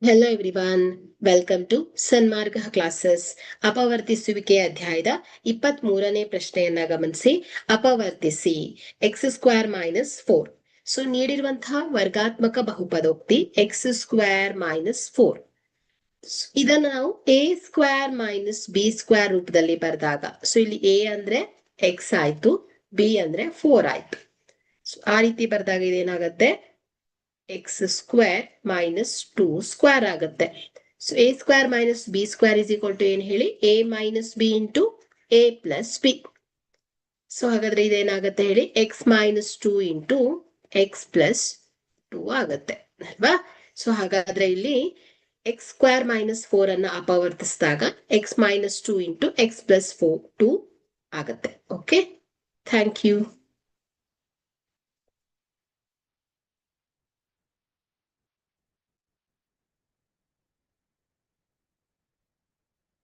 Hello everyone, welcome to Sanmarga classes. ಅಪವರ್ತಿಸುವಿಕೆ ಅಧ್ಯಾಯದ 23ನೇ ಪ್ರಶ್ನೆಯನ್ನ ಗಮನಿಸಿ. ಅಪವರ್ತಿಸಿ ಎಕ್ಸ್ ಸ್ಕ್ವೇರ್ ಮೈನಸ್ 4. ಸೊ ನೀಡಿರುವಂತಹ ವರ್ಗಾತ್ಮಕ ಬಹುಪದೋಕ್ತಿ ಎಕ್ಸ್ ಸ್ಕ್ವೇರ್ ಮೈನಸ್ 4. ಇದನ್ನು ನಾವು a square minus B square ರೂಪದಲ್ಲಿ ಬರೆದಾಗ, ಸೊ ಇಲ್ಲಿ ಎ ಅಂದ್ರೆ ಎಕ್ಸ್ ಆಯ್ತು, ಬಿ ಅಂದ್ರೆ 4 ಆಯ್ತು. ಸೊ ಆ ರೀತಿ ಬರೆದಾಗ ಇದೇನಾಗತ್ತೆ, ಎಕ್ಸ್ ಸ್ಕ್ವೇರ್ ಮೈನಸ್ 2 ಸ್ಕ್ವೇರ್ ಆಗುತ್ತೆ. So A square minus B square is equal to ಏನ್ ಹೇಳಿ, A minus B into A plus B. So ಹಾಗಾದ್ರೆ ಇದೇನಾಗುತ್ತೆ ಹೇಳಿ, X minus 2 into X plus 2 ಆಗುತ್ತೆ ಅಲ್ವಾ. ಸೊ ಹಾಗಾದ್ರೆ ಇಲ್ಲಿ ಎಕ್ಸ್ ಸ್ಕ್ವೇರ್ ಮೈನಸ್ 4 ಅನ್ನ ಅಪವರ್ತಿಸಿದಾಗ x minus 2 into X plus 2 ಆಗುತ್ತೆ. Okay, thank you.